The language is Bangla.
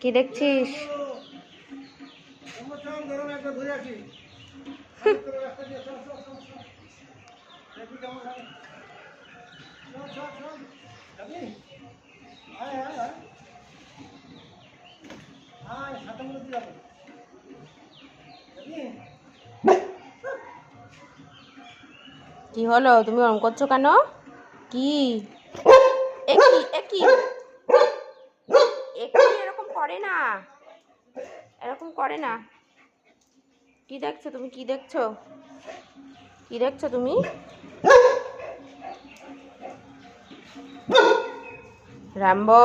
কি দেখছিস? কি হলো, তুমি ওরম করছো কেন? কি একই এরকম করে না, এরকম করে না। কি দেখছো তুমি? কি দেখছো? কি দেখছো তুমি? রাম্বো।